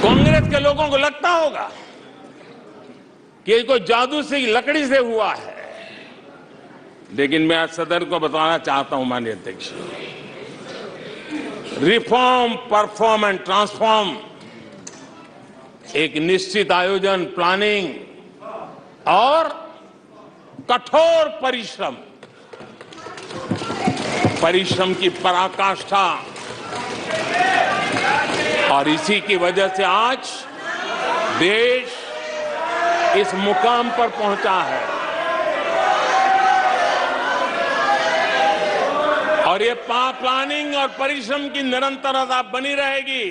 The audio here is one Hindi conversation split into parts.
कांग्रेस के लोगों को लगता होगा कि ये कोई जादू से लकड़ी से हुआ है, लेकिन मैं आज सदन को बताना चाहता हूं माननीय अध्यक्ष, रिफॉर्म, परफॉर्म एंड ट्रांसफॉर्म एक निश्चित आयोजन, प्लानिंग और कठोर परिश्रम की पराकाष्ठा, और इसी की वजह से आज देश इस मुकाम पर पहुंचा है। और ये प्लानिंग और परिश्रम की निरंतरता बनी रहेगी।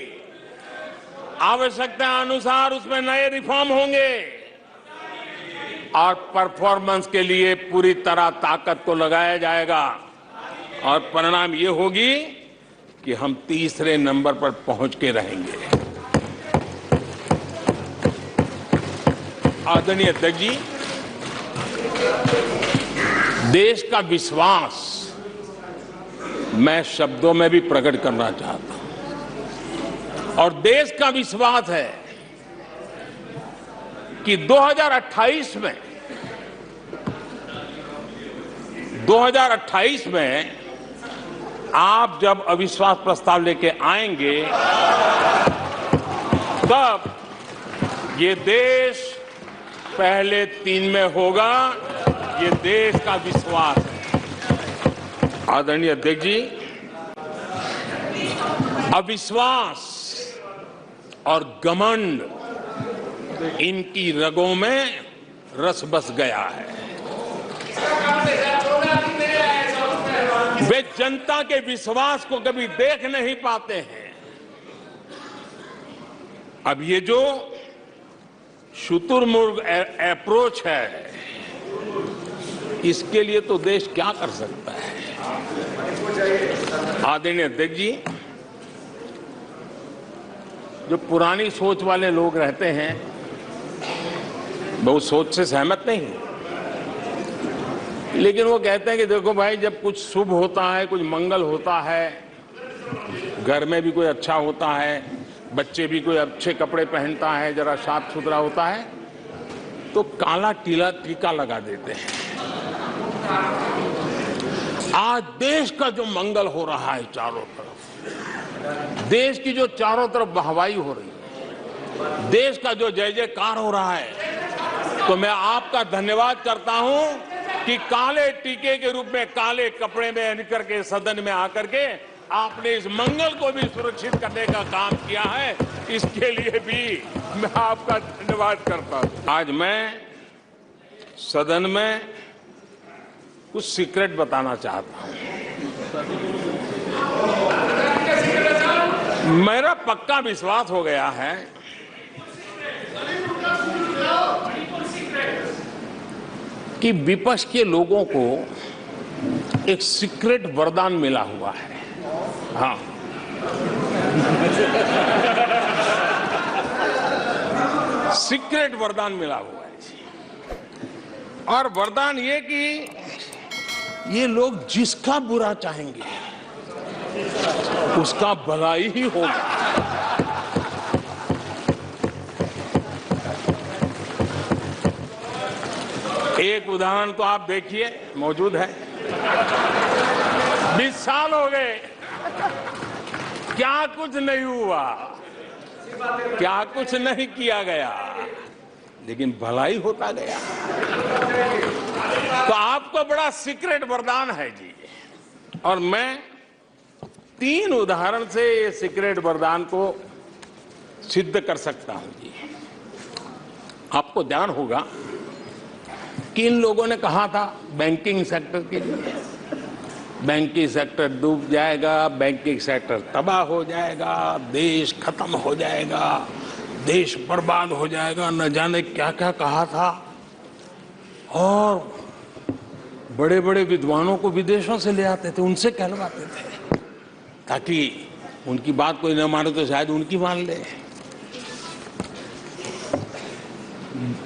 आवश्यकता अनुसार उसमें नए रिफॉर्म होंगे और परफॉर्मेंस के लिए पूरी तरह ताकत को लगाया जाएगा, और परिणाम ये होगी कि हम तीसरे नंबर पर पहुंच के रहेंगे। आदरणीय अध्यक्ष जी, देश का विश्वास मैं शब्दों में भी प्रकट करना चाहता हूं, और देश का विश्वास है कि 2028 में आप जब अविश्वास प्रस्ताव लेके आएंगे, तब ये देश पहले 3 में होगा। ये देश का विश्वास है। आदरणीय अध्यक्ष जी, अविश्वास और घमंड इनकी रगों में रस बस गया है। वे जनता के विश्वास को कभी देख नहीं पाते हैं। अब ये जो शुतुरमुर्ग अप्रोच है, इसके लिए तो देश क्या कर सकता है। आदरणीय अध्यक्ष जी, जो पुरानी सोच वाले लोग रहते हैं, मैं उस सोच से सहमत नहीं हूं, लेकिन वो कहते हैं कि देखो भाई, जब कुछ शुभ होता है, कुछ मंगल होता है, घर में भी कोई अच्छा होता है, बच्चे भी कोई अच्छे कपड़े पहनता है, जरा साफ सुथरा होता है, तो काला टीका लगा देते हैं। आज देश का जो मंगल हो रहा है चारों तरफ, देश की जो चारों तरफ वाहवाही हो रही है, देश का जो जय जयकार हो रहा है, तो मैं आपका धन्यवाद करता हूं कि काले टीके के रूप में, काले कपड़े में निकल के सदन में आकर के आपने इस मंगल को भी सुरक्षित करने का काम किया है। इसके लिए भी मैं आपका धन्यवाद करता हूं। आज मैं सदन में कुछ सीक्रेट बताना चाहता हूं। मेरा पक्का विश्वास हो गया है कि विपक्ष के लोगों को एक सीक्रेट वरदान मिला हुआ है। हाँ, सीक्रेट वरदान मिला हुआ है, और वरदान ये कि ये लोग जिसका बुरा चाहेंगे उसका भला ही होगा। एक उदाहरण तो आप देखिए, मौजूद है। 20 साल हो गए, क्या कुछ नहीं हुआ, क्या कुछ नहीं किया गया, लेकिन भलाई होता गया। तो आपको बड़ा सीक्रेट वरदान है जी, और मैं 3 उदाहरण से ये सीक्रेट वरदान को सिद्ध कर सकता हूं जी। आपको ध्यान होगा कि इन लोगों ने कहा था बैंकिंग सेक्टर के लिए, बैंकिंग सेक्टर डूब जाएगा, बैंकिंग सेक्टर तबाह हो जाएगा, देश खत्म हो जाएगा, देश बर्बाद हो जाएगा, न जाने क्या क्या कहा था। और बड़े बड़े विद्वानों को विदेशों से ले आते थे, उनसे कहलवाते थे, ताकि उनकी बात कोई न माने तो शायद उनकी मान ले।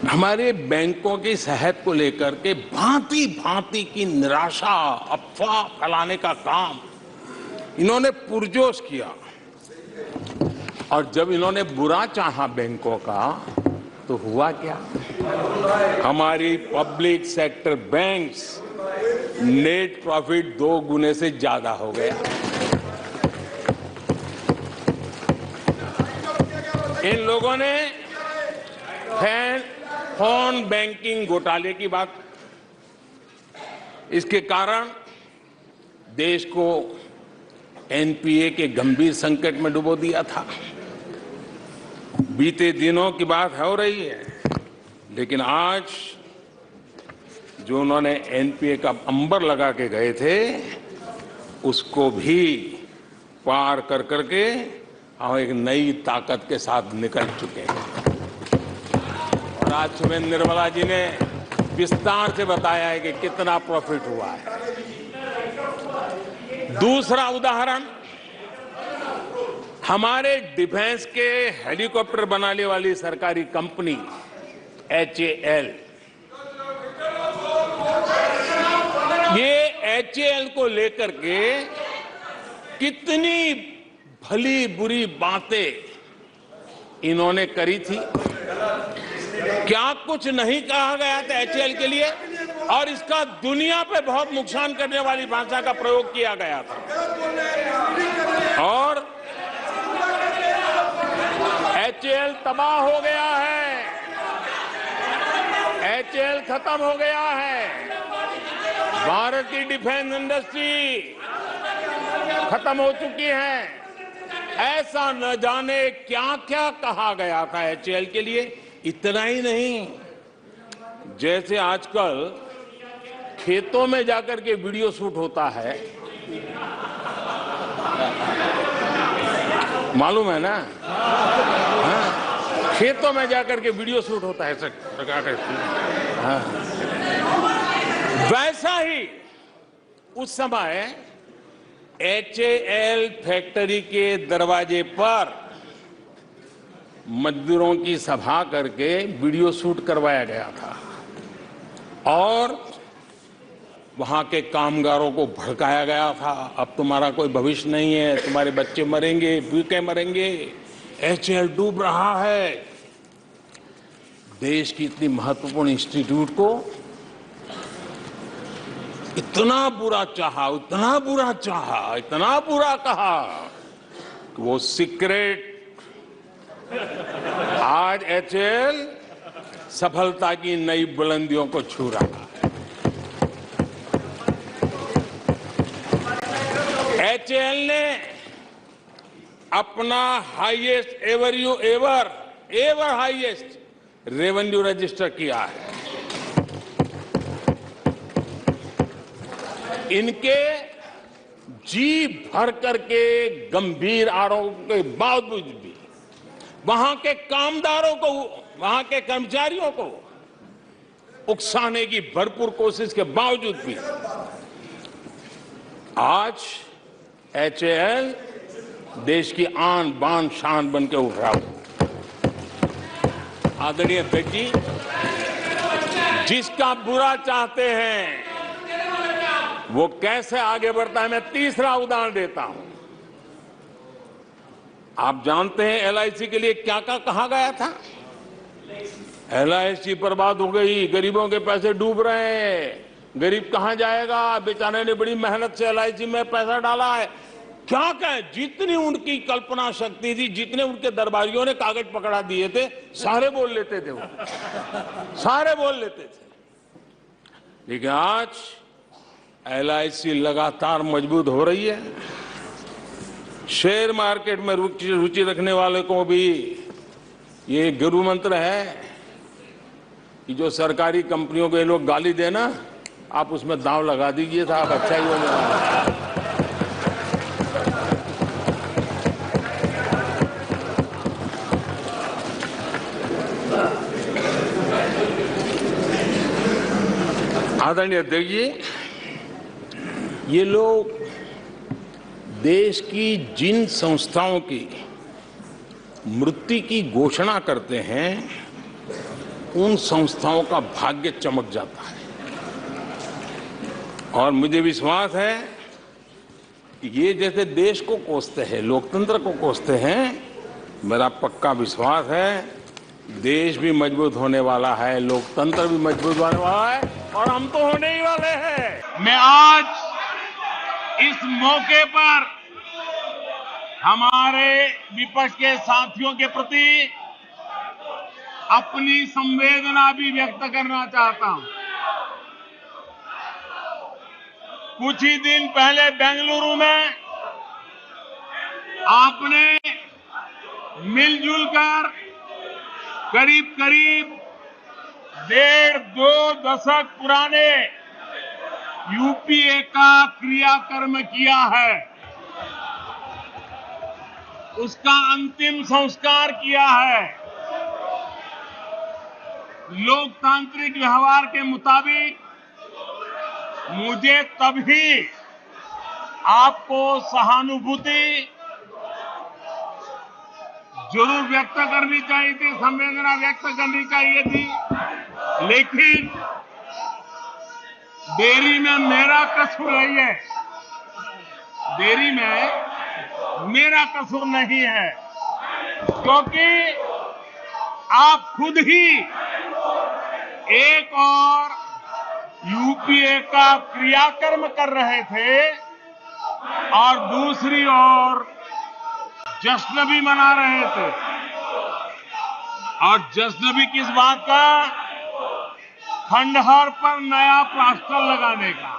हमारे बैंकों की सेहत को लेकर के भांति भांति की निराशा, अफवाह फैलाने का काम इन्होंने पुरजोश किया। और जब इन्होंने बुरा चाहा बैंकों का तो हुआ क्या? हमारी public sector banks net profit 2 गुने से ज्यादा हो गया। इन लोगों ने फोन बैंकिंग घोटाले की बात, इसके कारण देश को एनपीए के गंभीर संकट में डुबो दिया था। बीते दिनों की बात हो रही है, लेकिन आज जो उन्होंने एनपीए का अंबर लगा के गए थे उसको भी पार कर करके हम एक नई ताकत के साथ निकल चुके हैं। और आज सुबह निर्मला जी ने विस्तार से बताया है कि कितना प्रॉफिट हुआ है। दूसरा उदाहरण, हमारे डिफेंस के हेलीकॉप्टर बनाने वाली सरकारी कंपनी एचएएल, ये एचएएल को लेकर के कितनी भली बुरी बातें इन्होंने करी थी। क्या कुछ नहीं कहा गया था एचएएल के लिए, और इसका दुनिया पे बहुत नुकसान करने वाली भाषा का प्रयोग किया गया था। और एचएएल तबाह हो गया है, एचएएल खत्म हो गया है, भारत की डिफेंस इंडस्ट्री खत्म हो चुकी है। ऐसा न जाने क्या क्या कहा गया था एचएएल के लिए। इतना ही नहीं, जैसे आजकल खेतों में जाकर के वीडियो शूट होता है, मालूम है ना? हाँ? खेतों में जाकर के वीडियो शूट होता है हाँ। वैसा ही उस समय एचएएल फैक्ट्री के दरवाजे पर मजदूरों की सभा करके वीडियो शूट करवाया गया था और वहां के कामगारों को भड़काया गया था। अब तुम्हारा कोई भविष्य नहीं है, तुम्हारे बच्चे मरेंगे, भूखे मरेंगे, एचएएल डूब रहा है। देश की इतनी महत्वपूर्ण इंस्टीट्यूट को इतना बुरा चाहा, इतना बुरा चाहा, इतना बुरा कहा कि वो सीक्रेट आज एचएएल सफलता की नई बुलंदियों को छू रहा है। एचएएल ने अपना highest ever highest revenue register किया है। इनके जी भर करके गंभीर आरोपों के बावजूद भी वहां के कामदारों को, वहां के कर्मचारियों को उकसाने की भरपूर कोशिश के बावजूद भी आज एचएएल देश की आन बान शान बन के उठ रहा है। आदरणीय अध्यक्ष जी, जिसका बुरा चाहते हैं वो कैसे आगे बढ़ता है, मैं तीसरा उदाहरण देता हूं। आप जानते हैं एलआईसी के लिए क्या क्या कहा गया था? एलआईसी बर्बाद हो गई, गरीबों के पैसे डूब रहे हैं, गरीब कहां जाएगा, बेचारे ने बड़ी मेहनत से एलआईसी में पैसा डाला है। क्या कहें, जितनी उनकी कल्पना शक्ति थी, जितने उनके दरबारियों ने कागज पकड़ा दिए थे, सारे बोल लेते थे वो सारे बोल लेते थे। लेकिन आज एलआईसी लगातार मजबूत हो रही है। शेयर मार्केट में रुचि रखने वाले को भी ये गुरु मंत्र है कि जो सरकारी कंपनियों को ये लोग गाली देना, आप उसमें दांव लगा दीजिए साहब, अच्छा ही होगा। आदरणीय अध्यक्ष जी, ये लोग देश की जिन संस्थाओं की मृत्यु की घोषणा करते हैं, उन संस्थाओं का भाग्य चमक जाता है। और मुझे विश्वास है कि ये जैसे देश को कोसते हैं, लोकतंत्र को कोसते हैं, मेरा पक्का विश्वास है देश भी मजबूत होने वाला है, लोकतंत्र भी मजबूत होने वाला है और हम तो होने ही वाले हैं। मैं आज इस मौके पर हमारे विपक्ष के साथियों के प्रति अपनी संवेदना भी व्यक्त करना चाहता हूं। कुछ ही दिन पहले बेंगलुरु में आपने मिलजुल कर करीब करीब 1.5-2 दशक पुराने यूपीए का क्रियाकर्म किया है, उसका अंतिम संस्कार किया है। लोकतांत्रिक व्यवहार के मुताबिक मुझे तभी आपको सहानुभूति जरूर व्यक्त करनी चाहिए थी, संवेदना व्यक्त करनी चाहिए थी, लेकिन देरी में मेरा कसूर नहीं है, देरी में मेरा कसूर नहीं है, क्योंकि आप खुद ही एक और यूपीए का क्रियाकर्म कर रहे थे और दूसरी ओर जश्न भी मना रहे थे। और जश्न भी किस बात का? खंडहर पर नया प्लास्टर लगाने का।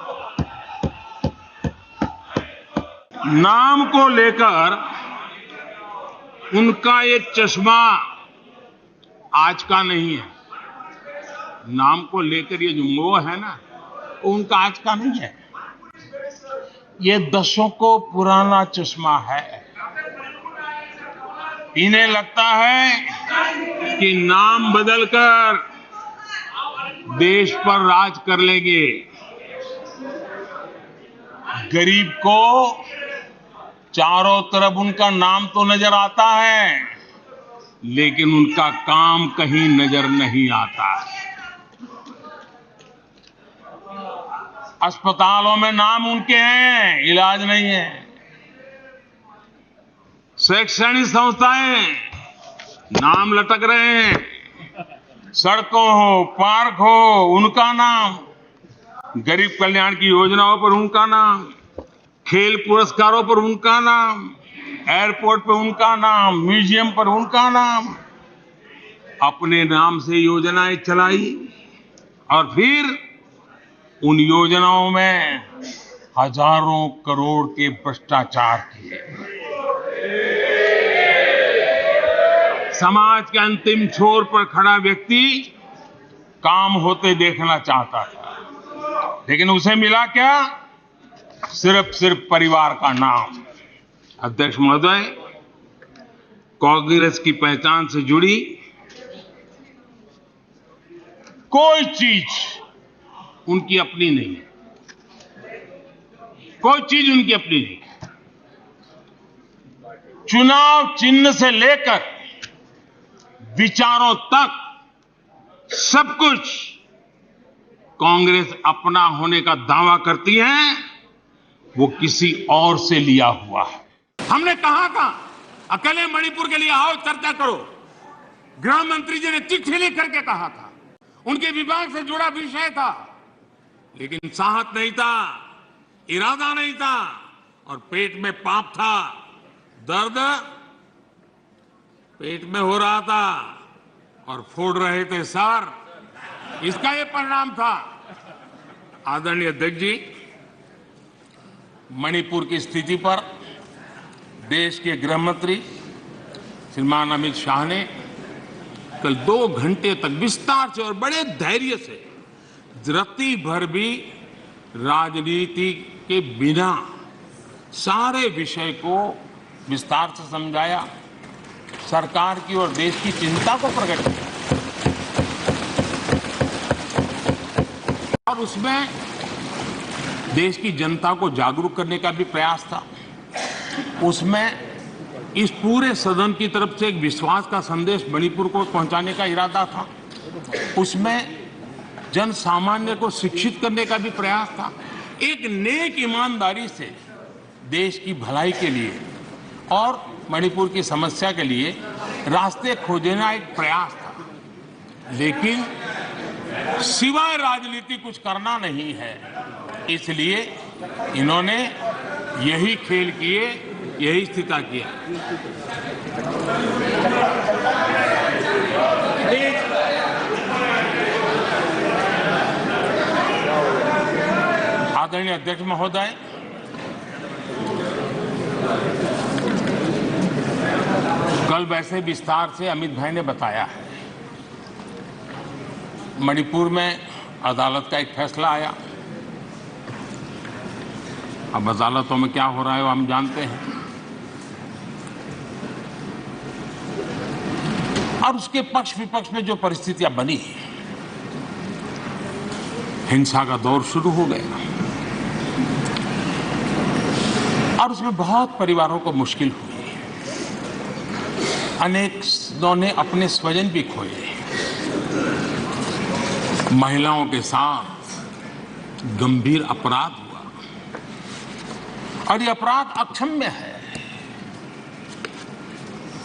नाम को लेकर उनका ये चश्मा आज का नहीं है। नाम को लेकर ये जो मोह है ना, वो उनका आज का नहीं है, ये दशकों पुराना चश्मा है। इन्हें लगता है कि नाम बदलकर देश पर राज कर लेंगे। गरीब को चारों तरफ उनका नाम तो नजर आता है, लेकिन उनका काम कहीं नजर नहीं आता। अस्पतालों में नाम उनके हैं, इलाज नहीं है। शैक्षणिक संस्थाएं नाम लटक रहे हैं, सड़कों हो, पार्क हो, उनका नाम, गरीब कल्याण की योजनाओं पर उनका नाम, खेल पुरस्कारों पर उनका नाम, एयरपोर्ट पर उनका नाम, म्यूजियम पर उनका नाम। अपने नाम से योजनाएं चलाई और फिर उन योजनाओं में हजारों करोड़ के भ्रष्टाचार किए। समाज के अंतिम छोर पर खड़ा व्यक्ति काम होते देखना चाहता था, लेकिन उसे मिला क्या? सिर्फ परिवार का नाम। अध्यक्ष महोदय, कांग्रेस की पहचान से जुड़ी कोई चीज उनकी अपनी नहीं है, कोई चीज उनकी अपनी नहीं। चुनाव चिन्ह से लेकर विचारों तक सब कुछ कांग्रेस अपना होने का दावा करती है, वो किसी और से लिया हुआ है। हमने कहा था अकेले मणिपुर के लिए आओ चर्चा करो, गृह मंत्री जी ने चिट्ठी लिख करके कहा था, उनके विभाग से जुड़ा विषय था, लेकिन साहस नहीं था, इरादा नहीं था और पेट में पाप था, दर्द पेट में हो रहा था और फोड़ रहे थे सर। इसका ये परिणाम था। आदरणीय अध्यक्ष जी, मणिपुर की स्थिति पर देश के गृह मंत्री श्रीमान अमित शाह ने कल 2 घंटे तक विस्तार से और बड़े धैर्य से, रत्ती भर भी राजनीति के बिना सारे विषय को विस्तार से समझाया, सरकार की और देश की चिंता को प्रकट किया और उसमें देश की जनता को जागरूक करने का भी प्रयास था। उसमें इस पूरे सदन की तरफ से एक विश्वास का संदेश मणिपुर को पहुंचाने का इरादा था। उसमें जन सामान्य को शिक्षित करने का भी प्रयास था। एक नेक ईमानदारी से देश की भलाई के लिए और मणिपुर की समस्या के लिए रास्ते खोजना एक प्रयास था, लेकिन सिवाय राजनीति कुछ करना नहीं है। इसलिए इन्होंने यही खेल किए, यही स्थिति किया। आदरणीय अध्यक्ष महोदय, कल वैसे विस्तार से अमित भाई ने बताया है। मणिपुर में अदालत का एक फैसला आया। अब अदालतों में क्या हो रहा है वो हम जानते हैं, और उसके पक्ष विपक्ष में जो परिस्थितियां बनी, हिंसा का दौर शुरू हो गया और उसमें बहुत परिवारों को मुश्किल हुई। अनेकों ने अपने स्वजन भी खोए। महिलाओं के साथ गंभीर अपराध हुआ और ये अपराध अक्षम्य है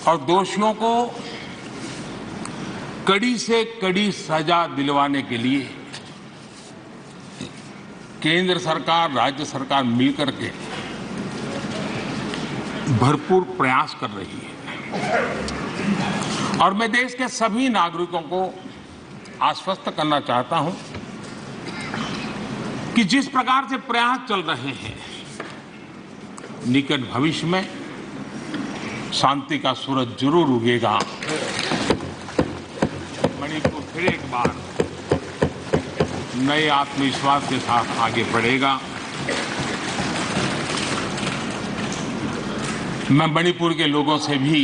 और दोषियों को कड़ी से कड़ी सजा दिलवाने के लिए केंद्र सरकार, राज्य सरकार मिलकर के भरपूर प्रयास कर रही है। और मैं देश के सभी नागरिकों को आश्वस्त करना चाहता हूं कि जिस प्रकार से प्रयास चल रहे हैं, निकट भविष्य में शांति का सूरज जरूर उगेगा। मणिपुर फिर एक बार नए आत्मविश्वास के साथ आगे बढ़ेगा। मैं मणिपुर के लोगों से भी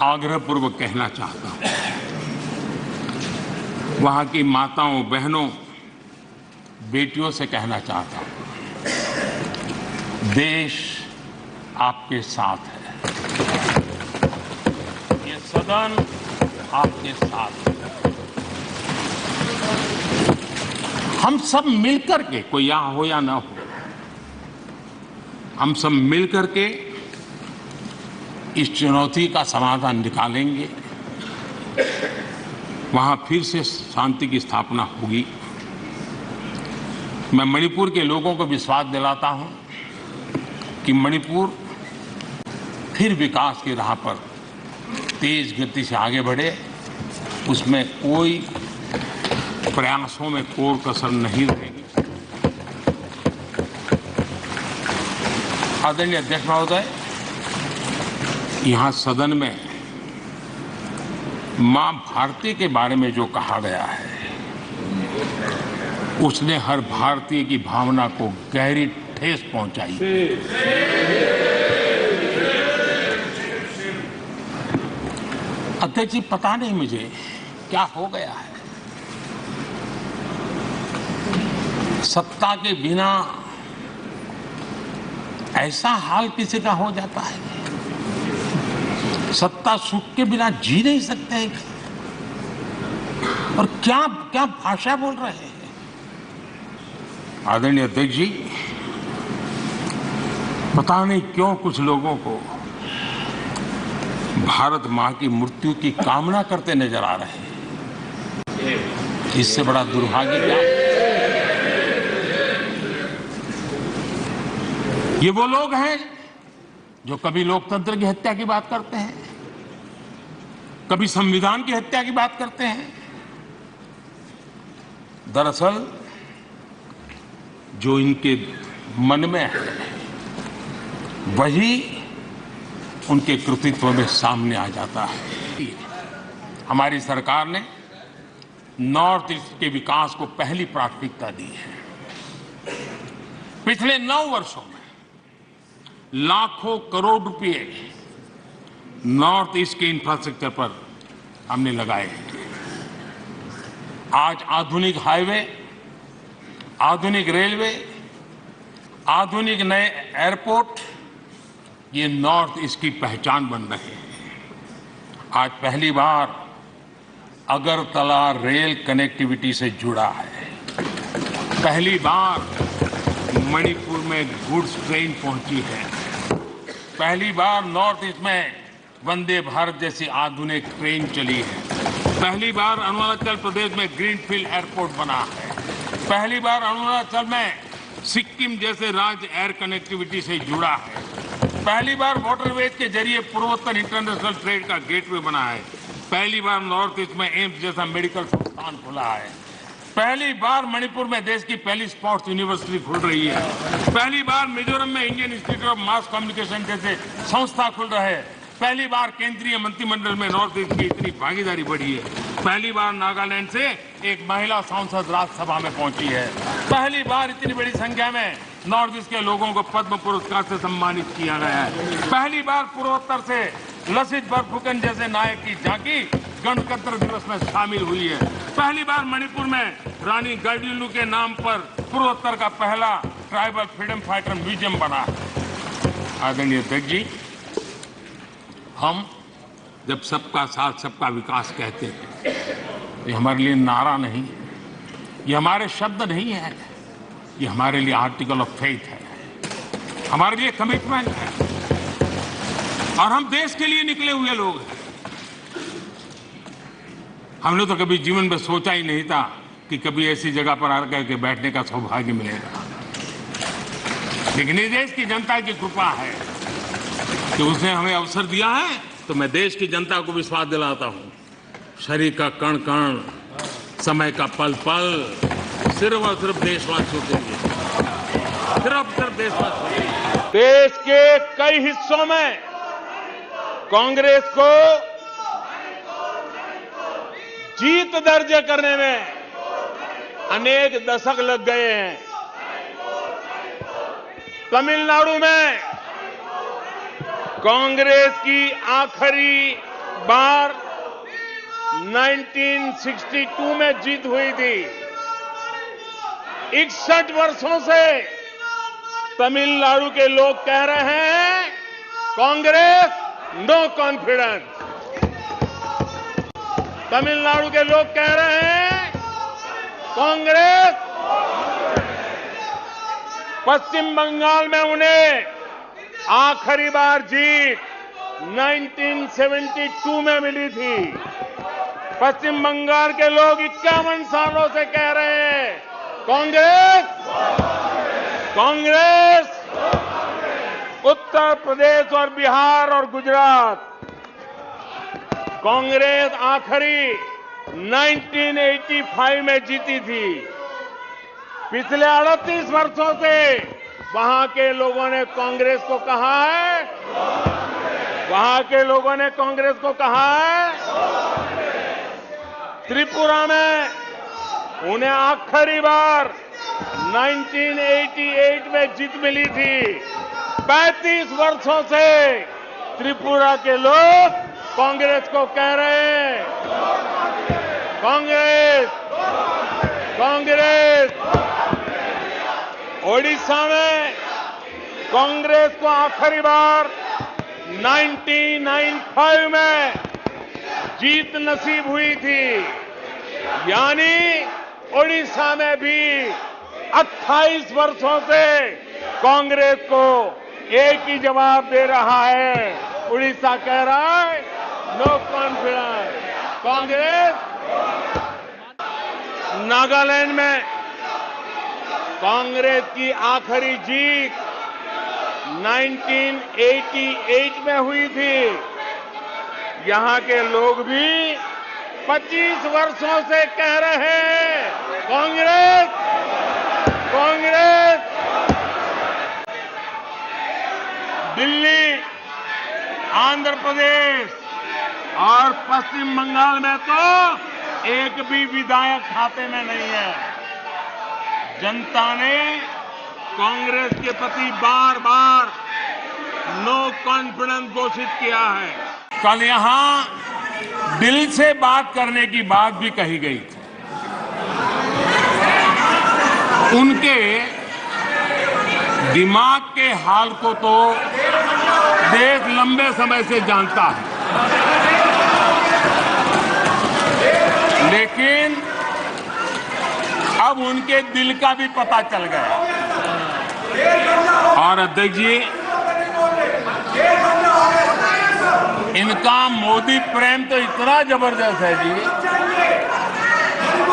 आग्रहपूर्वक कहना चाहता हूं, वहां की माताओं, बहनों, बेटियों से कहना चाहता हूं, देश आपके साथ है, ये सदन आपके साथ है। हम सब मिलकर के, कोई यहां हो या ना हो, हम सब मिलकर के इस चुनौती का समाधान निकालेंगे। वहां फिर से शांति की स्थापना होगी। मैं मणिपुर के लोगों को विश्वास दिलाता हूं कि मणिपुर फिर विकास की राह पर तेज गति से आगे बढ़े। उसमें कोई प्रयासों में कोई कसर नहीं रहेगी। आदरणीय अध्यक्ष महोदय, यहां सदन में मां भारती के बारे में जो कहा गया है, उसने हर भारतीय की भावना को गहरी ठेस पहुंचाई। अध्यक्ष जी, पता नहीं मुझे क्या हो गया है, सत्ता के बिना ऐसा हाल किसी का हो जाता है। सत्ता सुख के बिना जी नहीं सकते हैं। और क्या क्या भाषा बोल रहे हैं। आदरणीय अध्यक्ष जी, पता नहीं क्यों कुछ लोगों को भारत मां की मृत्यु की कामना करते नजर आ रहे हैं। इससे बड़ा दुर्भाग्य क्या है। ये वो लोग हैं जो कभी लोकतंत्र की हत्या की बात करते हैं, कभी संविधान की हत्या की बात करते हैं। दरअसल जो इनके मन में है वही उनके कृतित्व में सामने आ जाता है। हमारी सरकार ने नॉर्थ ईस्ट के विकास को पहली प्राथमिकता दी है। पिछले 9 वर्षों में लाखों करोड़ रुपए नॉर्थ ईस्ट के इंफ्रास्ट्रक्चर पर हमने लगाए हैं। आज आधुनिक हाईवे, आधुनिक रेलवे, आधुनिक नए एयरपोर्ट, ये नॉर्थ ईस्ट की पहचान बन रहे हैं। आज पहली बार अगरतला रेल कनेक्टिविटी से जुड़ा है। पहली बार मणिपुर में गुड्स ट्रेन पहुंची है। पहली बार नॉर्थ ईस्ट में वंदे भारत जैसी आधुनिक ट्रेन चली है। पहली बार अरुणाचल प्रदेश में ग्रीनफील्ड एयरपोर्ट बना है। पहली बार अरुणाचल में सिक्किम जैसे राज्य एयर कनेक्टिविटी से जुड़ा है। पहली बार वाटरवेज के जरिए पूर्वोत्तर इंटरनेशनल ट्रेड का गेटवे बना है। पहली बार नॉर्थ ईस्ट में एम्स जैसा मेडिकल संस्थान खुला है। पहली बार मणिपुर में देश की पहली स्पोर्ट्स यूनिवर्सिटी खुल रही है। पहली बार मिजोरम में Indian institute of mass communication जैसे संस्था खुल रहे हैं। पहली बार केंद्रीय मंत्रिमंडल में नॉर्थ ईस्ट की इतनी भागीदारी बढ़ी है। पहली बार नागालैंड से एक महिला सांसद राज्यसभा में पहुंची है। पहली बार इतनी बड़ी संख्या में नॉर्थ ईस्ट के लोगों को पद्म पुरस्कार से सम्मानित किया गया है। पहली बार पूर्वोत्तर से लसित बरफुकन जैसे नायक की झांकी गणतंत्र दिवस में शामिल हुई है। पहली बार मणिपुर में रानी गाइडिंलिउ के नाम पर पूर्वोत्तर का पहला ट्राइबल फ्रीडम फाइटर म्यूजियम बना है। आदरणीय अध्यक्ष जी, हम जब सबका साथ सबका विकास कहते हैं, ये हमारे लिए नारा नहीं है, ये हमारे शब्द नहीं है, ये हमारे लिए आर्टिकल ऑफ फेथ है, हमारे लिए कमिटमेंट है और हम देश के लिए निकले हुए लोग हैं। हमने तो कभी जीवन में सोचा ही नहीं था कि कभी ऐसी जगह पर आकर के बैठने का सौभाग्य मिलेगा, लेकिन ये देश की जनता की कृपा है कि उसने हमें अवसर दिया है। तो मैं देश की जनता को विश्वास दिलाता हूं, शरीर का कण कण, समय का पल पल सिर्फ और सिर्फ देशवासियों के लिए, सिर्फ देशवासियों के लिए। देश के कई हिस्सों में कांग्रेस को जीत दर्ज करने में अनेक दशक लग गए हैं। तमिलनाडु में कांग्रेस की आखिरी बार 1962 में जीत हुई थी। 61 वर्षों से तमिलनाडु के लोग कह रहे हैं कांग्रेस नो कॉन्फिडेंस। तमिलनाडु के लोग कह रहे हैं कांग्रेस। पश्चिम बंगाल में उन्हें आखिरी बार जीत 1972 में मिली थी। पश्चिम बंगाल के लोग 51 सालों से कह रहे हैं कांग्रेस कांग्रेस। उत्तर प्रदेश और बिहार और गुजरात कांग्रेस आखिरी 1985 में जीती थी। पिछले 38 वर्षों से वहां के लोगों ने कांग्रेस को कहा है, वहां के लोगों ने कांग्रेस को कहा है। त्रिपुरा में उन्हें आखिरी बार 1988 में जीत मिली थी। 35 वर्षों से त्रिपुरा के लोग कांग्रेस को कह रहे हैं कांग्रेस कांग्रेस। ओडिशा में कांग्रेस को आखिरी बार 1995 में जीत नसीब हुई थी। यानी ओडिशा में भी 28 वर्षों से कांग्रेस को एक ही जवाब दे रहा है। उड़ीसा कह रहा है नो कॉन्फिडेंस कांग्रेस। नागालैंड में कांग्रेस की आखिरी जीत 1988 में हुई थी। यहां के लोग भी 25 वर्षों से कह रहे हैं कांग्रेस कांग्रेस। दिल्ली, आंध्र प्रदेश और पश्चिम बंगाल में तो एक भी विधायक खाते में नहीं है। जनता ने कांग्रेस के प्रति बार बार नो कॉन्फिडेंस घोषित किया है। कल यहां दिल से बात करने की बात भी कही गई थी। उनके दिमाग के हाल को तो देश लंबे समय से जानता है, लेकिन अब उनके दिल का भी पता चल गया। और अध्यक्ष जी, इनका मोदी प्रेम तो इतना जबरदस्त है जी,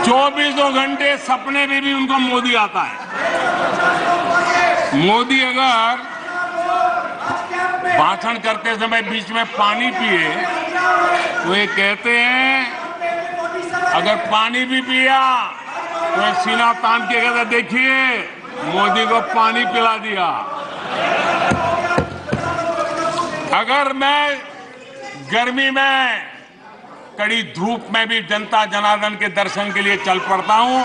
24 घंटे सपने में भी उनको मोदी आता है। मोदी अगर भाषण करते समय बीच में पानी पिए तो ये कहते हैं, अगर पानी भी पिया तो सीना तान के कहते देखिए मोदी को पानी पिला दिया। अगर मैं गर्मी में कड़ी धूप में भी जनता जनार्दन के दर्शन के लिए चल पड़ता हूं,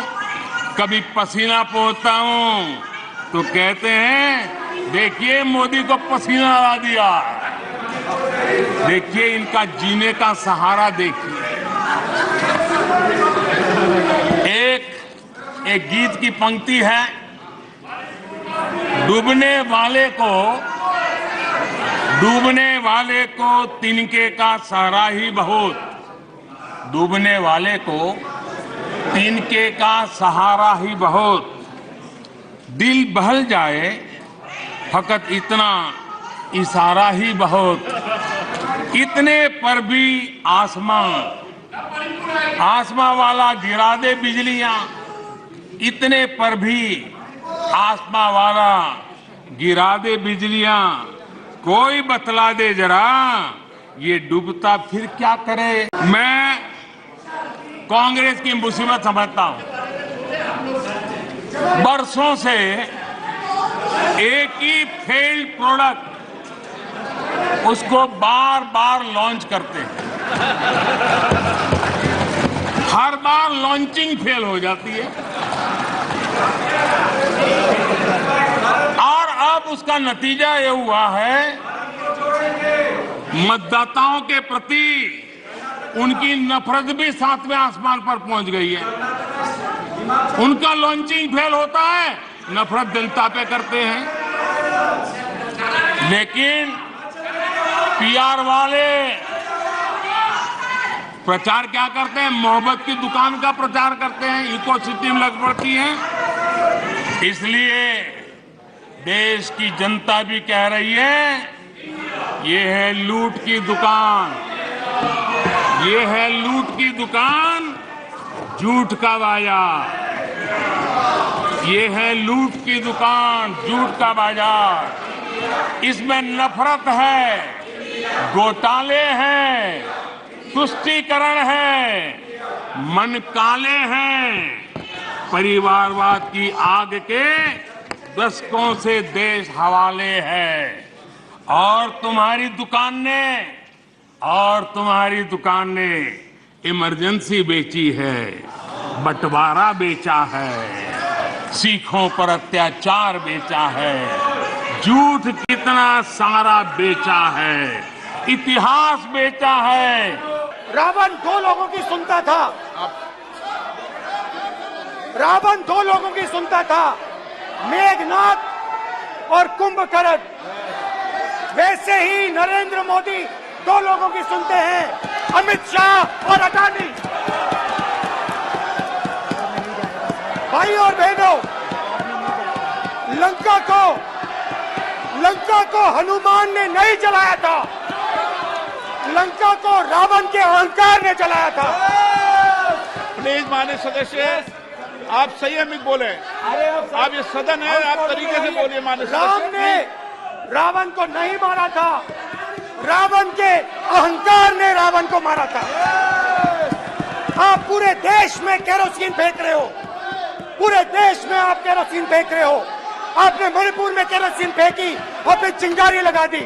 कभी पसीना पोंछता हूं तो कहते हैं देखिए मोदी को पसीना ला दिया। देखिए इनका जीने का सहारा देखिए। एक गीत की पंक्ति है, डूबने वाले को तिनके का सहारा ही बहुत, डूबने वाले को तिनके का सहारा ही बहुत, दिल बहल जाए फकत इतना इशारा ही बहुत, इतने पर भी आसमां वाला गिरा दे बिजलियां, इतने पर भी आसमां वाला गिरा दे बिजलियां, कोई बतला दे जरा ये डूबता फिर क्या करे। मैं कांग्रेस की मुसीबत समझता हूं, बरसों से एक ही फेल्ड प्रोडक्ट उसको बार बार लॉन्च करते हैं, हर बार लॉन्चिंग फेल हो जाती है और अब उसका नतीजा ये हुआ है मतदाताओं के प्रति उनकी नफरत भी 7वें आसमान पर पहुंच गई है। उनका लॉन्चिंग फेल होता है, नफरत जनता पे करते हैं। लेकिन पीआर वाले प्रचार क्या करते हैं, मोहब्बत की दुकान का प्रचार करते हैं, इकोसिस्टम लग पड़ती है। इसलिए देश की जनता भी कह रही है ये है लूट की दुकान, ये है लूट की दुकान, झूठ का बाजार, ये है लूट की दुकान, झूठ का बाजार। इसमें नफरत है, घोटाले हैं, तुष्टीकरण है, मन काले हैं, परिवारवाद की आग के दशकों से देश हवाले है। और तुम्हारी दुकान ने इमरजेंसी बेची है, बंटवारा बेचा है, सिखों पर अत्याचार बेचा है, झूठ कितना सारा बेचा है, इतिहास बेचा है। रावण दो लोगों की सुनता था, रावण दो लोगों की सुनता था, मेघनाथ और कुंभकर्ण। वैसे ही नरेंद्र मोदी दो लोगों की सुनते हैं, अमित शाह और अडानी। भाई और बहनों, लंका को हनुमान ने नहीं जलाया था, लंका को रावण के अहंकार ने जलाया था। प्लीज माननीय सदस्य, आप संयमित बोले। आप ये सदन है, आप तरीके से बोलिए। माननीय राम ने रावण को नहीं मारा था, रावण के अहंकार ने रावण को मारा था। आप पूरे देश में केरोसिन फेंक रहे हो, पूरे देश में आप केरोसिन फेंक रहे हो। आपने मणिपुर में केरोसिन फेंकी और फिर चिंगारी लगा दी।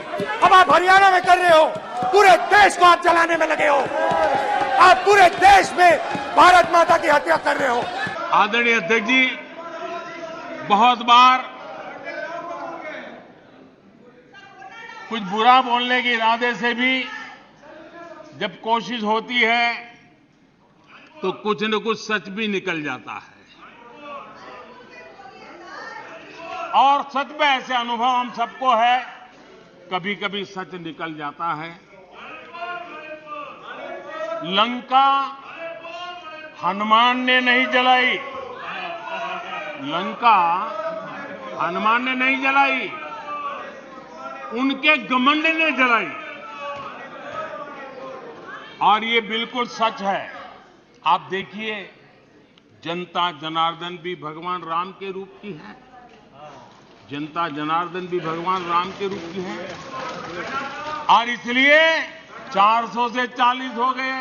अब आप हरियाणा में कर रहे हो, पूरे देश को आप जलाने में लगे हो। आप पूरे देश में भारत माता की हत्या कर रहे हो। आदरणीय अध्यक्ष जी, बहुत बार कुछ बुरा बोलने के इरादे से भी जब कोशिश होती है तो कुछ न कुछ सच भी निकल जाता है। और सच में ऐसे अनुभव हम सबको है, कभी कभी सच निकल जाता है। लंका हनुमान ने नहीं जलाई, लंका हनुमान ने नहीं जलाई, उनके घमंड ने जलाई। और ये बिल्कुल सच है। आप देखिए, जनता जनार्दन भी भगवान राम के रूप की है। जनता जनार्दन भी भगवान राम के रूप की है और इसलिए 400 से 40 हो गए।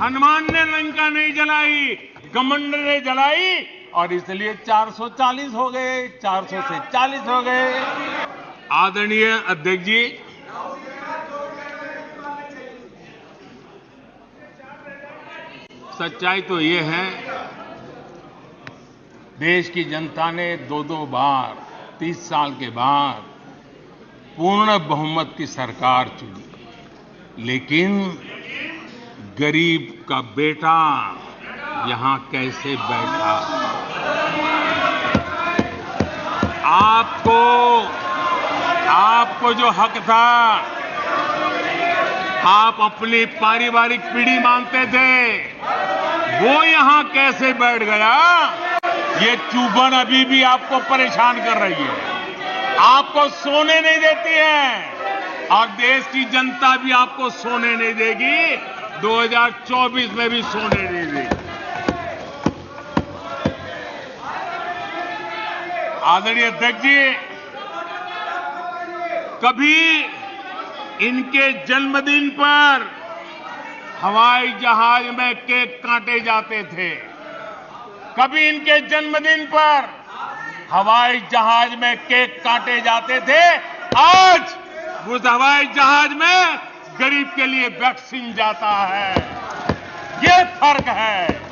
हनुमान ने लंका नहीं जलाई, घमंड ने जलाई और इसलिए 440 हो गए, 400 से 40 हो गए। आदरणीय अध्यक्ष जी, सच्चाई तो ये है, देश की जनता ने दो बार 30 साल के बाद पूर्ण बहुमत की सरकार चुनी, लेकिन गरीब का बेटा यहां कैसे बैठा? आपको जो हक था, आप अपनी पारिवारिक पीढ़ी मानते थे, वो यहां कैसे बैठ गया? ये चुभन अभी भी आपको परेशान कर रही है, आपको सोने नहीं देती है और देश की जनता भी आपको सोने नहीं देगी, 2024 में भी सोने नहीं देगी। आदरणीय अध्यक्ष जी, कभी इनके जन्मदिन पर हवाई जहाज में केक काटे जाते थे, कभी इनके जन्मदिन पर हवाई जहाज में केक काटे जाते थे। आज उस हवाई जहाज में गरीब के लिए वैक्सीन जाता है। ये फर्क है।